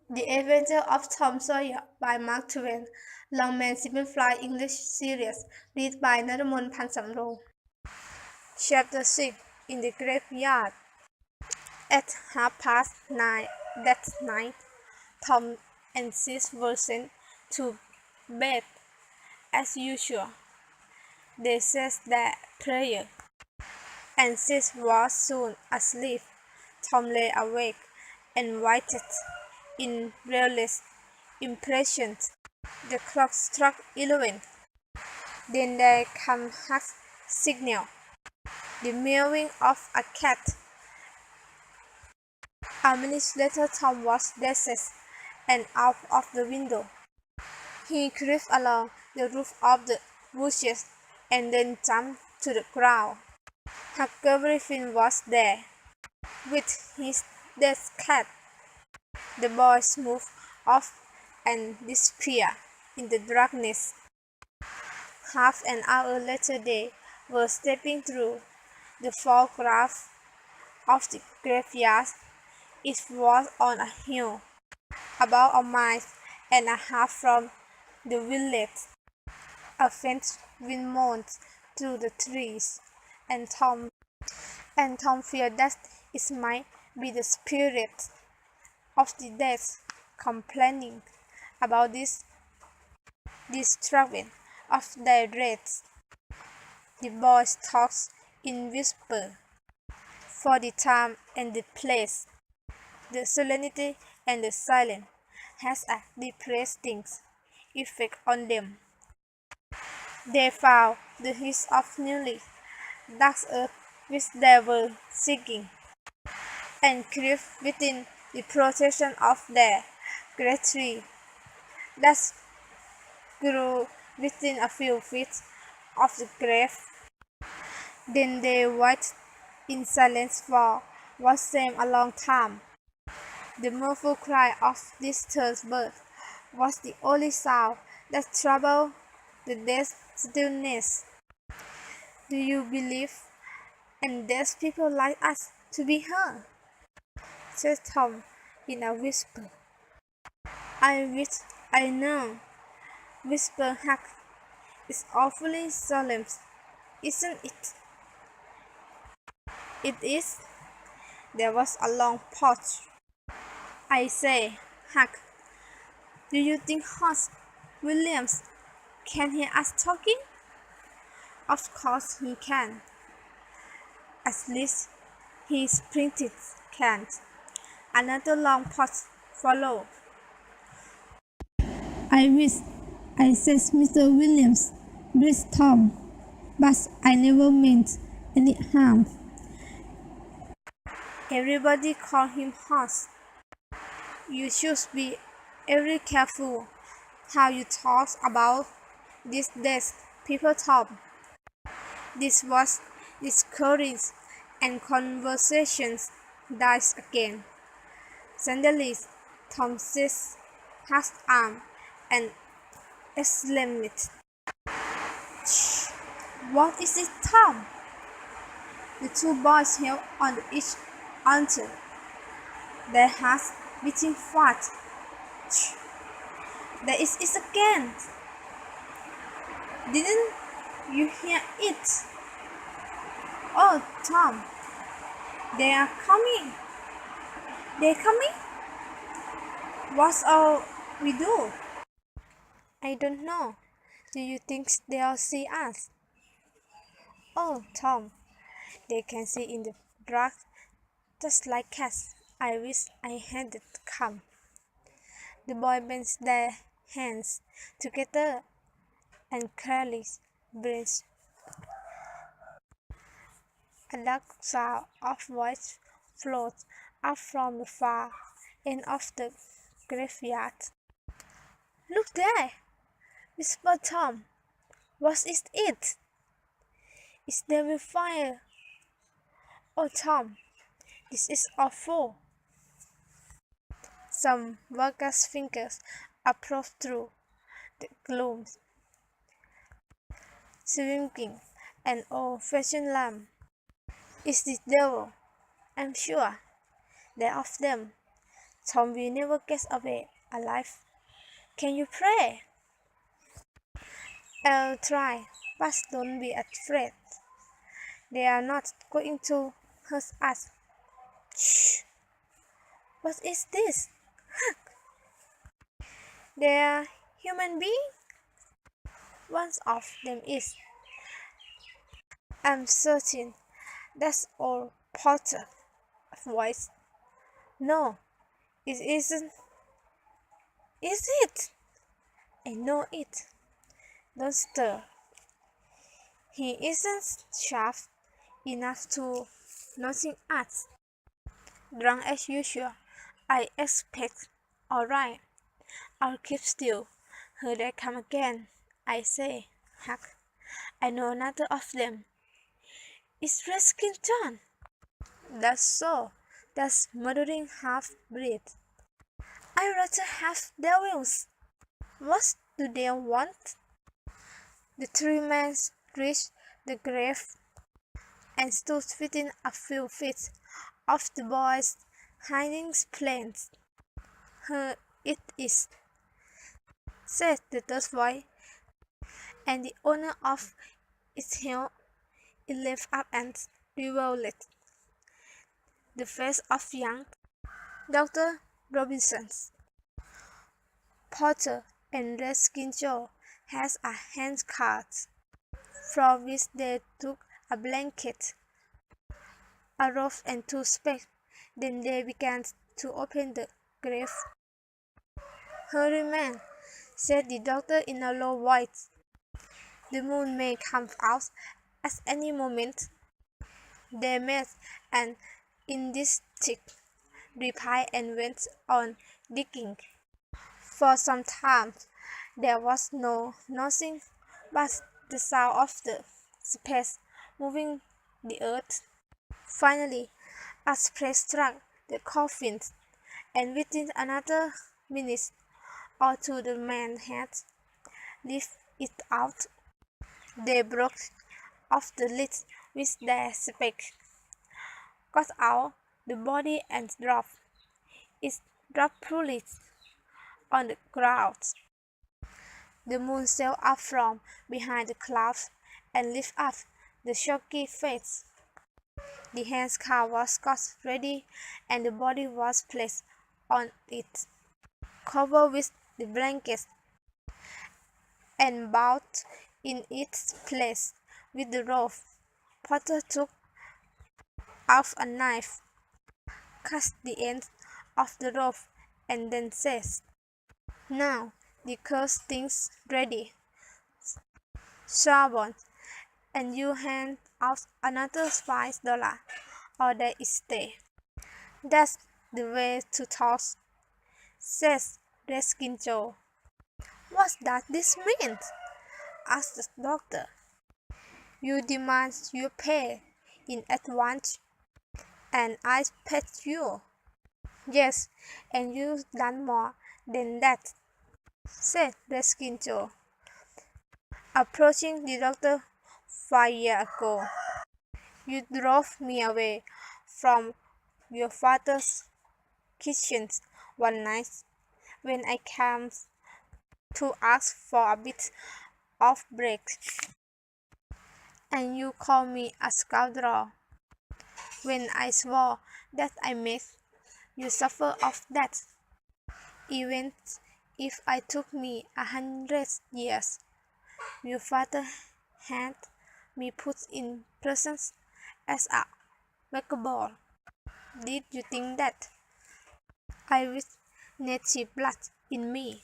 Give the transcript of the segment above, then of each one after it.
The Adventure of Tom Sawyer by Mark Twain. Longman Simplified English Series. Read by Naramon Pansamro. Chapter 6. In the Graveyard. At 9:30 that night, Tom and Sis were sent to bed as usual. They said their prayer, and Sis was soon asleep. Tom lay awake and waited in breathless impatience. The clock struck 11. Then there came a signal, the meowing of a cat. A minute later Tom was dressed and out of the window. He crept along the roof of the bushes and then jumped to the ground. Huckleberry Finn was there, with his dead cat. The boys moved off and disappeared in the darkness. Half an hour later they were stepping through the photograph of the graveyard. It was on a hill, about a mile and a half from the village. A faint wind moaned through the trees, and Tom feared that it might be the spirit of the dead complaining about this disturbing of their dreads. The boys talked in whispers, for the time and the place. The solemnity and the silence has a depressing effect on them. They found the hills of newly dug earth which they were seeking, and crept within the protection of their great tree that grew within a few feet of the grave. Then they waited in silence for what seemed a long time. The muffled cry of distant birds was the only sound that troubled the dead stillness. "Do you believe in dead people like us to be heard?" said Tom in a whisper. "I wish I know," whispered Huck. "It's awfully solemn, isn't it?" "It is." There was a long pause. "I say, Huck, do you think Horace Williams can hear us talking?" "Of course he can. At least he sprinted can't." Another long pause followed. "I wish I said Mr. Williams," breathed Tom, "but I never meant any harm." Everybody called him Horace. "You should be very careful how you talk about these dead people, Tom." This was discouraged, and conversations died again. Suddenly Tom seized Huck's arm and exclaimed, "Shh! What is it, Tom?" The two boys held on to each other, their hearts beating fast. "Shh! There it is again! Didn't you hear it?" "Oh, Tom, they are coming! They're coming! What's all we do?" "I don't know. Do you think they'll see us?" "Oh, Tom, they can see in the dark just like cats. I wish I hadn't come." The boy bent their hands together and clearly breathed. A dark sound of voice floated up from the far end of the graveyard. "Look there!" whispered Tom. "What is it?" "It's devil fire." "Oh, Tom, this is awful." Some workers' fingers approached through the gloom, swinging an old-fashioned lamp. "It's the devil, I'm sure. There of them," Tom will never get away alive. Can you pray? I'll try, but don't be afraid. They are not going to hurt us. Shh! What is this? They are human beings? One of them is. I'm certain. That's all Potter voice. No, it isn't. Is it? I know it. Don't stir. He isn't sharp enough to nothing us. Drunk as usual, I expect. Alright, I'll keep still. Here they come again. I say, Huck. I know another of them. It's Reskington. That's so. That's murdering half-breed. I rather have devils. What do they want? The three men reached the grave and stood within a few feet of the boy's hiding place. Here it is, said the third boy, and the owner of it held it left up and revealed the face of young Dr. Robinson. Potter and Redskin Joe has a handcart, from which they took a blanket, a rope and two spades. Then they began to open the grave. Hurry, man, said the doctor in a low voice. The moon may come out at any moment. They made an indistinct reply and went on digging. For some time there was nothing but the sound of the spades moving the earth. Finally, a spade struck the coffin, and within another minute or two the men had lifted it out. They broke off the lid with their spade, got out the body and dropped it fully on the ground. The moon sailed up from behind the clouds and lifted up the shocky face. The handcart was got ready and the body was placed on it, covered with the blankets, and bound in its place with the rope. Potter took out a knife, cut the end of the rope, and then says, "Now the cursed thing's ready, Shabon, and you hand out another $5 or they stay." "That's the way to talk," says Redskin Joe. "What does this mean?" asked the doctor. "You demand your pay in advance, and I paid you." "Yes, and you've done more than that," said Redskin Joe, approaching the doctor. "5 years ago, you drove me away from your father's kitchen one night when I came to ask for a bit of bread, and you called me a scoundrel when I swore that I made you suffer of that. Even if it took me 100 years, your father had me put in prison as a vagabond. Did you think that I, with native blood in me,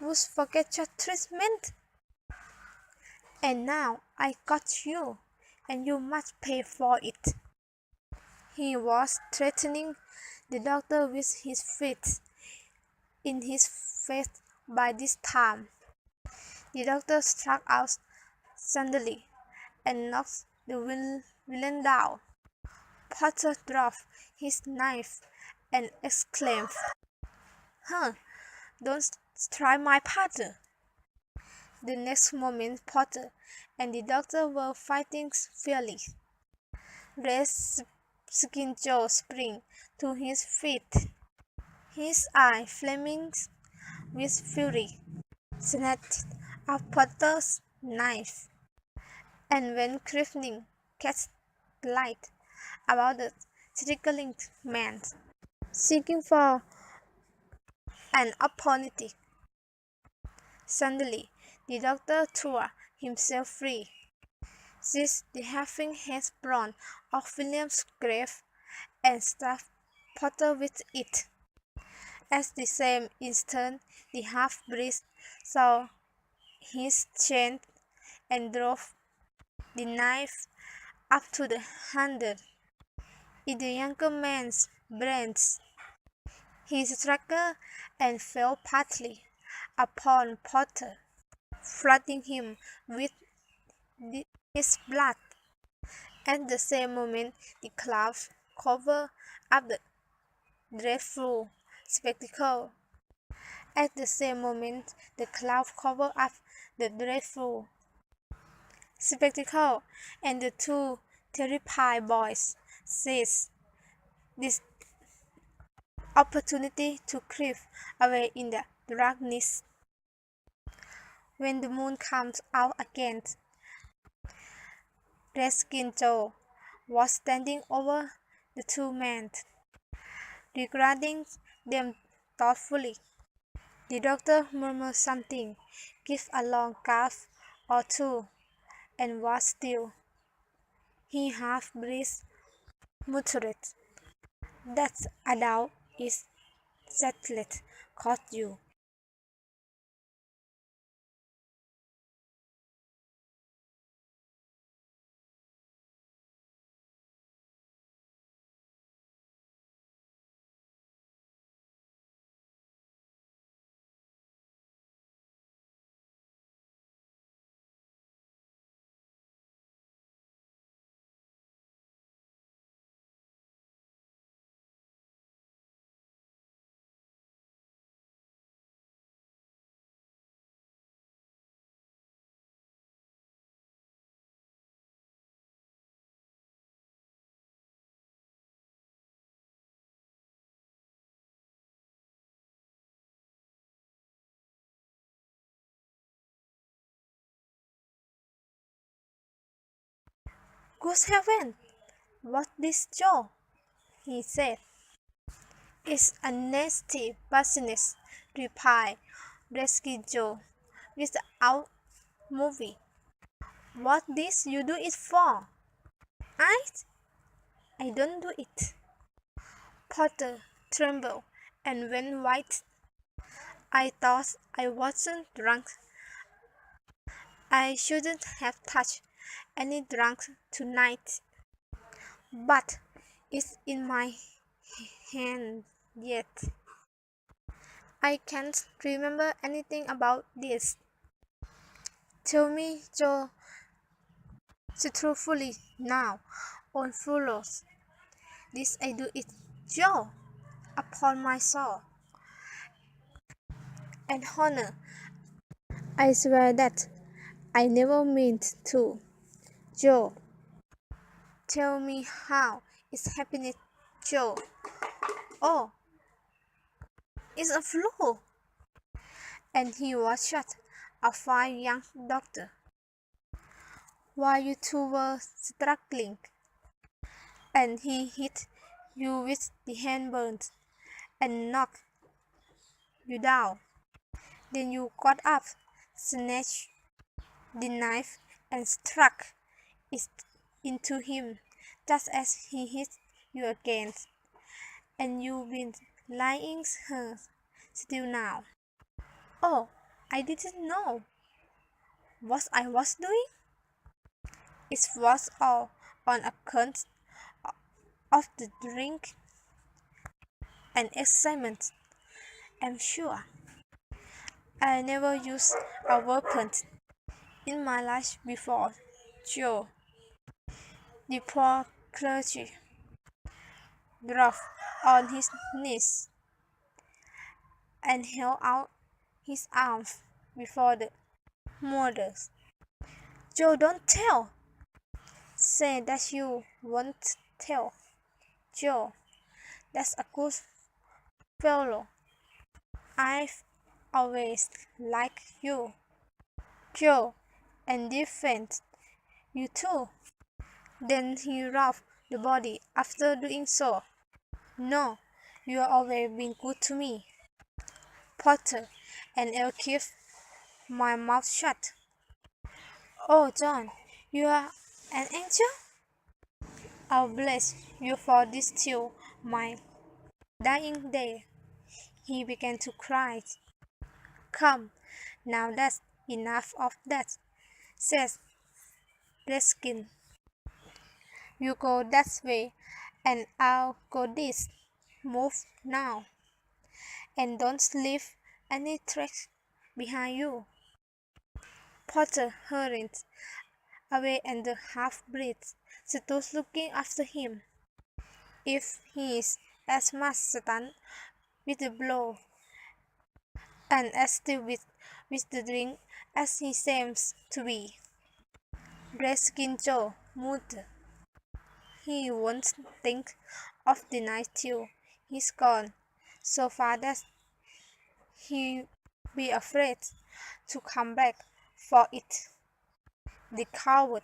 would forget your treatment? And now I got you, and you must pay for it." He was threatening the doctor with his fist in his face by this time. The doctor struck out suddenly and knocked the villain down. Potter dropped his knife and exclaimed, "Huh, don't try my Potter." The next moment Potter and the doctor were fighting fiercely. Redskin Joe sprang to his feet. his eye flaming with fury, snatched up Potter's knife, and went crashing cast light about the struggling man, seeking for an opportunity. Suddenly, the doctor tore himself free, seized the having headstone of William's grave, and stabbed Potter with it. At the same instant, the half-breed saw his chance and drove the knife up to the handle in the younger man's brains. He struggled and fell partly upon Potter, flooding him with his blood. At the same moment, the clouds covered up the dreadful spectacle. At the same moment, the clouds covered up the dreadful spectacle, and the two terrified boys seized this opportunity to creep away in the darkness. When the moon comes out again, Redskin Joe was standing over the two men, regarding them thoughtfully. The doctor murmured something, gave a long gasp or two, and was still. He half-breathed, muttered, "That adult is settled, caught you." "Good heaven, what's this, Joe?" he said. "It's a nasty business," replied Rescue Joe, without moving. "What did you do it for?" "I? I don't do it." Potter trembled and went white. "I thought I wasn't drunk. I shouldn't have touched any drunk tonight. But it's in my hand yet. I can't remember anything about this." "Tell me, Joe, truthfully now, old fellows, did I do it, Joe? Upon my soul and honor, I swear that I never meant to. Joe, tell me how it's happening, Joe." "Oh, it's a flu." And he was shot, a fine young doctor, while you two were struggling, and he hit you with the handburns and knocked you down. Then you got up, snatched the knife, and struck it into him just as he hit you again. And you've been lying here still now." "Oh, I didn't know what I was doing." "It was all on account of the drink and excitement, I'm sure. I never used a weapon in my life before, Joe." The poor clergy dropped on his knees and held out his arms before the murders. "Joe, don't tell. Say that you won't tell, Joe. That's a good Fellow, I've always liked you. Joe, and defend you too. Then he rubbed the body after doing so. No, you've always been good to me, Potter, and I'll keep my mouth shut. Oh, John, you are an angel? I'll bless you for this till my dying day. He began to cry. Come, now that's enough of that, says Reskin. You go that way, and I'll go this. Move now, and don't leave any tracks behind you. Potter hurried away and the half-breed stood looking after him. If he's as much stunned with the blow and as still with the drink as he seems to be, Greskin Joe moved. He won't think of the night till he's gone, so far that he'll be afraid to come back for it. The coward.